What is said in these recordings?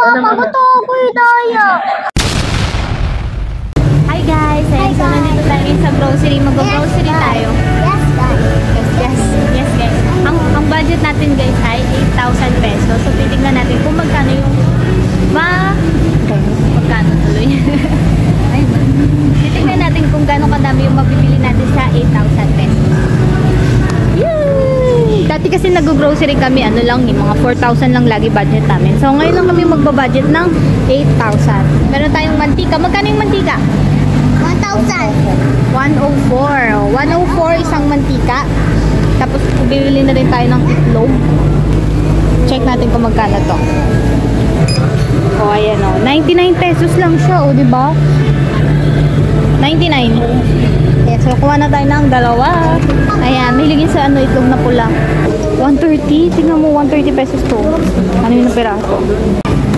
Mama ko to, Kuya Daya. Hi guys, so nandito tayo sa grocery. Mag-grocery tayo. Yes, guys. Yes guys. Ang budget natin guys ay 8,000 pesos. So titignan natin kung magkano yung magkano tuloy. Titignan natin kung gaano kadami yung mabibili natin sa 8,000 pesos. Yay! Dati kasi nag-grocery kami, ano lang, yung mga 4,000 lang lagi budget namin. So ngayon lang kami magbabudget ng 8,000. Meron tayong mantika. Magkano yung mantika? 1,000. 104. 104 isang mantika. Tapos bibili na rin tayo ng itlog. Check natin kung magkano to. O, ayan o. 99 pesos lang siya, o, diba? 99. Yes, so kuha na tayo ng dalawa. Ayan, may ligin sa ano, itlog na pula. 130. Tingnan mo, 130 pesos to. Ano yung piraso?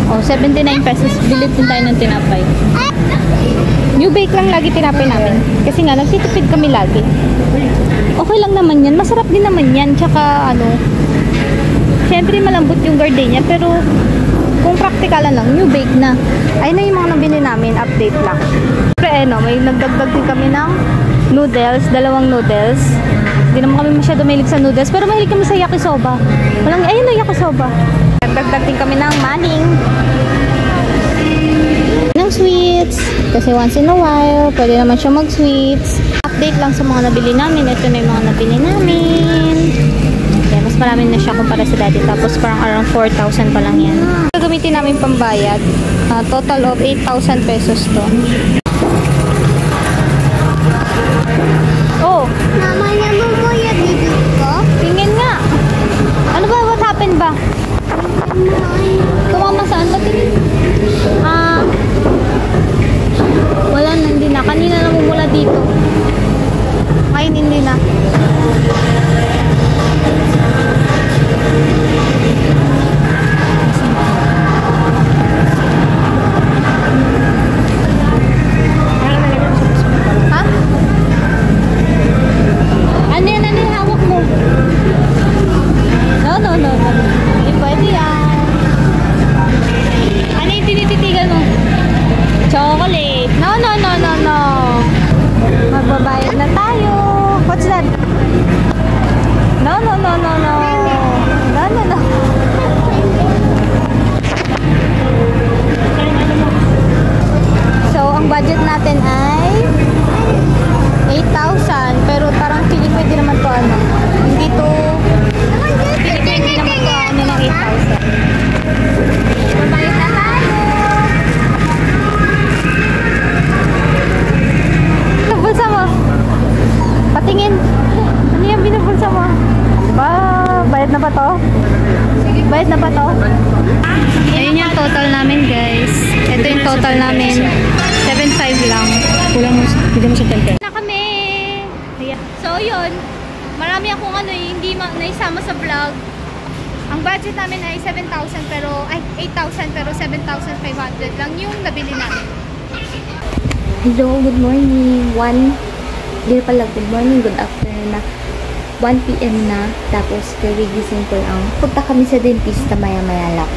O, 79 pesos. Bilit din tayo ng tinapay. New bake lang lagi tinapay namin. Kasi nga, nagtitipid kami lagi. Okay lang naman yan. Masarap din naman yan. Tsaka, ano, syempre malambot yung gardenia. Pero, kung praktikalan lang, new bake na. Ayun na yung mga nabili namin. Update lang. Pero, ano, may nagdagdag din kami ng noodles. 2 noodles. Hindi naman kami masyado mahilig sa noodles. Pero mahilig kami sa yakisoba. Ayun na, yakisoba. Nagdagdag din kami ng maning. Ng sweets. Kasi once in a while, pwede naman siya mag-sweets. Update lang sa mga nabili namin. Ito na yung mga nabili namin. Kaya mas marami na siya kumpara sa dati. Tapos parang around 4,000 pa lang yan. Gagamitin namin pambayad. Total of 8,000 pesos to. Oh! Mama niya mo mo yung bibig ko? Tingin nga! Ano ba? What happened ba? Tumama saan ba? Tingin? Wala na, hindi na. Kanina namumula dito. Ngayon hindi na. Ha? Ano yan? Ano yung hawak mo? No. Hindi pwede yan. Ano yung tinititigan mo? Chocolate. No. Magbabayad na tayo. What's that? No. So, ang budget natin ay 8,000. Pero parang feeling ko hindi naman to ano. Hindi to feeling ko hindi naman to ano ng 8,000. Magbabayad na tayo. Binubulsa mo? Patingin. Ano yung binubulsa mo? Ba, bayad na ba to? Bayad na ba to? Ayun yung total namin guys. Ito yung total namin. 7.5 lang. Kulang mo, hindi mo siya 10. Na kami. So yun. Marami akong ano hindi naisama sa vlog. Ang budget namin ay 7,000 pero, ay 8,000 pero 7,500 lang yung nabili namin. Hello, good morning. Good morning, good afternoon na. 1 PM na. Tapos, kagigising ko lang. Punta kami sa dentista maya-maya lang.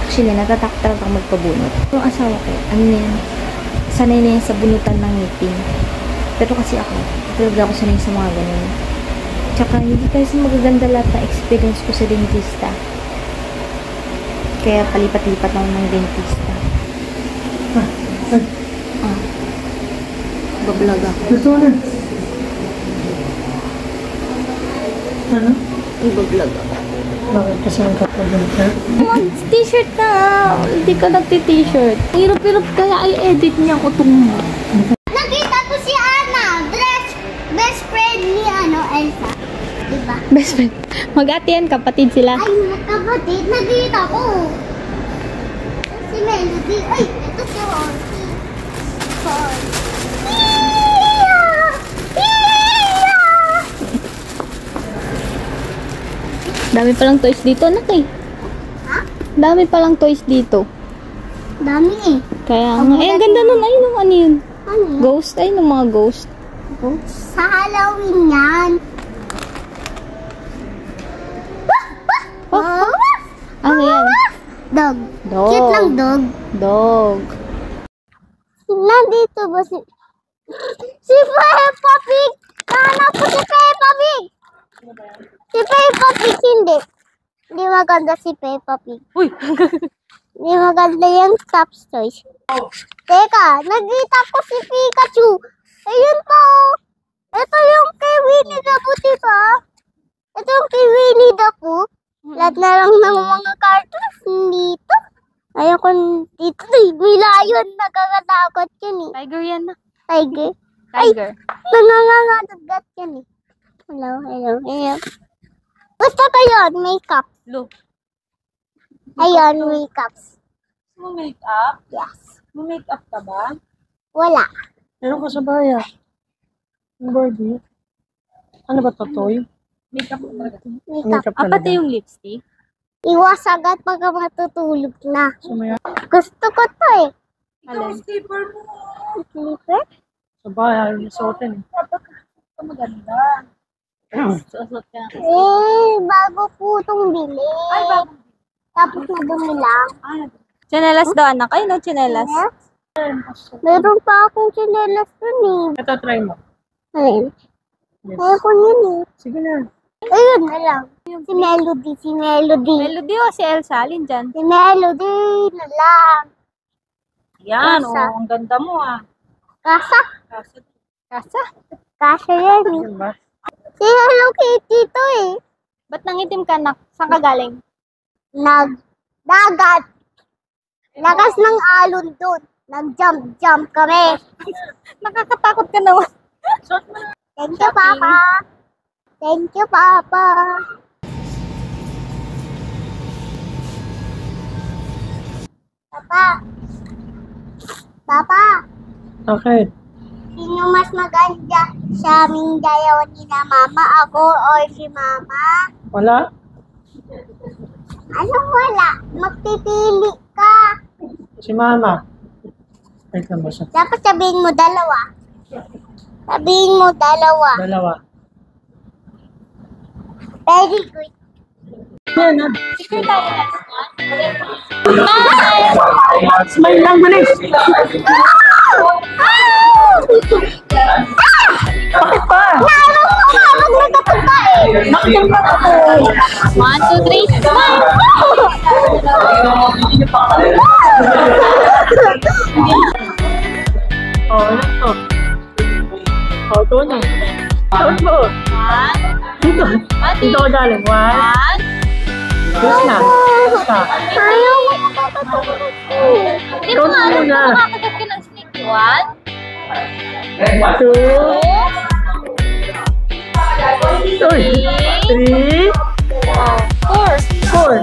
Actually, natatakot talagang magpabunot. Yung asawa ko, ano na yan? Sanay na yan sa bunutan ng ngipin. Pero kasi ako, talaga ako sanay sa mga ganun. Tsaka, hindi kasi magaganda lahat ng experience ko sa dentista. Kaya, palipat-lipat ako ng dentista. Bablog ako. Gusto mo na? Ano? Ibablog ako. Bakit kasi ang kapag-shirt? T-shirt na. Hindi ka nagti-t-shirt. Hirap-hirap kaya i-edit niya ko itong mo. Nakita ko si Ana. Best friend ni Elsa. Diba? Best friend. Mag-ate yan, kapatid sila. Ay, kapatid. Nakita ko. Si Melody. Ay, ito si Horty. Dami palang toys dito, anak eh. Ha? Dami palang toys dito. Dami eh. Kaya nga. Ay, ang ganda nun. Ay, nung ano yun? Ano yun? Ghost. Ay, nung mga ghost. Sa Halloween yan. Oh, ano yan? Dog. Dog. Cute lang dog. Dog. Nandito ba si... Si Peppa Pig! Nahanap ko si Peppa Pig! Si Peppa Pig hindi. Hindi maganda si Peppa Pig. Uy! Hindi maganda yung Tops Toys. Teka, nakita ko si Pikachu. Ayun po. Ito yung kay Winnie the Pooh, diba? Ito yung kay Winnie the Pooh. Lahat na lang ng mga cartoons dito. Ayoko dito. May lion. Nakakatakot yun eh. Tiger yan na. Tiger. Tiger. Nangangadagat yan eh. Hello. Gusto ko yun. Makeup. Look. Ayun, makeups. Mo make up? Yes. Mo make up ka ba? Wala. Meron ka sa bahay. Ang Barbie. Ano ba to, toy? Makeup talaga. Makeup. Makeup Ah, talaga. pati yung lipstick? Iwas agad pag matutulog na. Sumaya Gusto ko to eh. Alin? Slipper? sa bahay. Ayaw niya suotin. Maganda. Susot ka. Bago po itong bili. Ay, bago. Tapos nadumi lang. Chinelas daw, anak. Ay, no, chinelas. Meron pa akong chinelas dun eh. Ito, try mo. Ayun. Yes. Ayun yun eh. Sige na. Ayun na lang. Si Melody. Melody o si Elsa? Alin dyan? Si Melody na lang. Yan, Elsa. oh, ang ganda mo ah. Kasa. Kasa? Kasa yan eh. Yan ba? Si Hello Kitty to eh. Ba't nangitim ka, anak? Saan ka galing? Dagat. Lakas ng alon doon. Nag-jump kami. Nakakatakot ka naman. Thank you, Papa. Thank you, Papa. Papa, Okay. sino mas maganda sa aming dalawa ni na Mama? Ako or si Mama? Wala. Anong wala? Magpipili ka. Si Mama. Wait lang ba siya? Dapat sabihin mo dalawa. Sabihin mo dalawa. Dalawa. Very good. Yan, ha? Bye! Smile lang, bilis! Bakit pa? Naano ko nga, wag nagkatag ka eh. Bakit ba ako? 1, 2, 3, smile! Oh, ano to? Oh, ito na. Count mo. Dito. Dito ko galing. 1. Yes na. Yes na. Ayaw mo makakatulog ko. Hindi mo Count nga alam muna. kung makakagat ka ng snake. 1, 2. 3. 4. 4.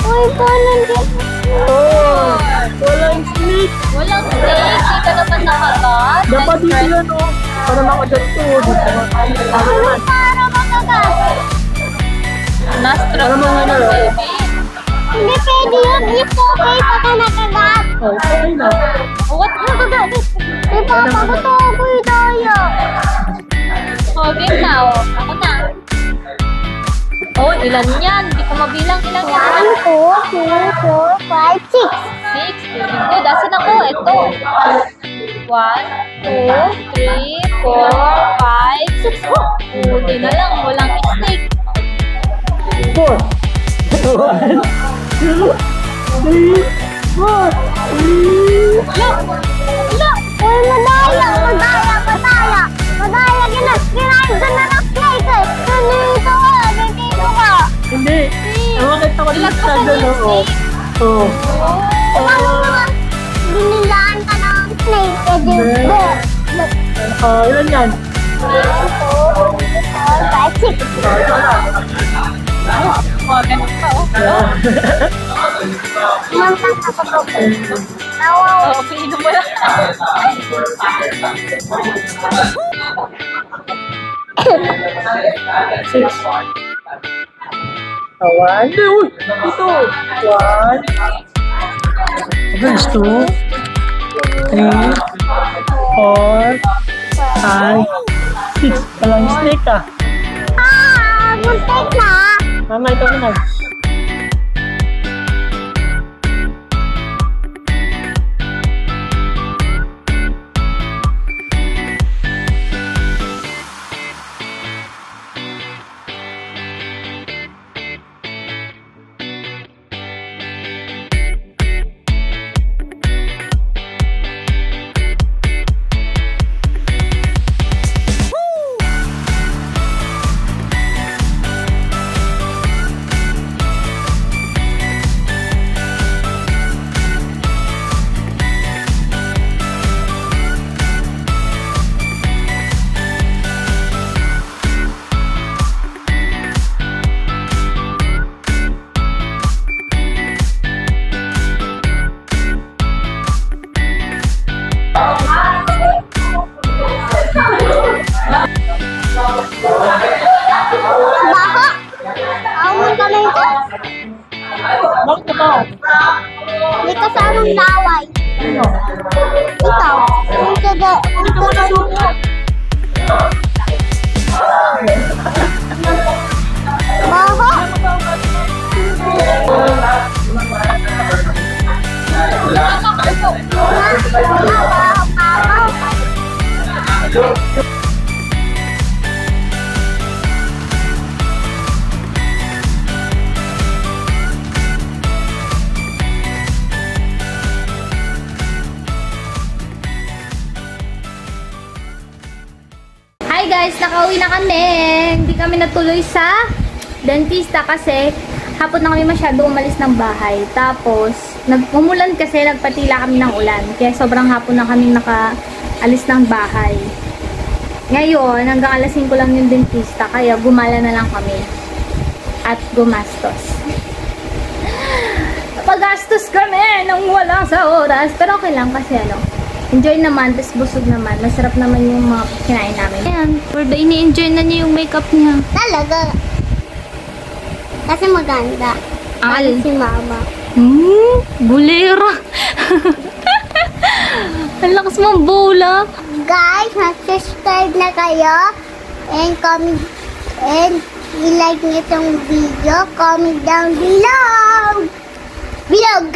Uy, paano din? Oh. Walang snake. Walang snake. Hindi ka naman nakagat. Dapat dito yan, oh. Para makagat to. Ano para makagat? Nastra Para mo mga na ano. baby. Hindi pwede yun. It's okay pagka nakagat. Oh, okay na. Oh, what? Nakagat. May papagot ako yung daya. Oh, game na, oh. Ako na. Oh, ilan yan? Hindi ko mabilang ilan yan. 1, 2, 3, 4, 5, 6. 6. Very good. Asan ako? Ito. 1, 2, 3, 4, 5, 6. Huli na lang. Walang snake. 4. 1, 2, 3, 4. Look! Uy, madaya! Kinain ko na ng snake eh. Nandito ka. Hindi. Nakakita ko dito sa doon, oh. Oh. Paano naman binilaan ka ng snake? Eh, Oh, ilan yan? 1, 2, 3, 4, 5, 6. Oh, ganun pa, oh. Mantang ako to. Nawaw. Oh, pinom mo lang. Six. One. Uy! Ito. 1. There's 2. 3. 4. 5. 6. Walang snake ah. Muntik na. Mama, ito naman. Bakit ba? May kasamang laway. Ikaw. Baho. Hi guys, nakauwi na kami. Hindi kami natuloy sa dentista kasi hapon na kami masyado umalis ng bahay. Tapos, umulan kasi, nagpatila kami ng ulan. Kaya sobrang hapon na kami nakaalis ng bahay. Ngayon, hanggang alas 5 lang yung dentista, kaya gumala na lang kami. At gumastos. Pagastos kami nang wala sa oras. Pero okay lang kasi enjoy naman, tapos busog naman. Masarap naman yung mga kinain namin. Ayan, Purdo, ini-enjoy na niya yung makeup niya. Talaga. Kasi maganda. Al. Si mama. Bulera. Ang lakas mong bola. Guys, subscribe na kayo. And comment. And i-like nyo itong video. Comment down below. Bilog.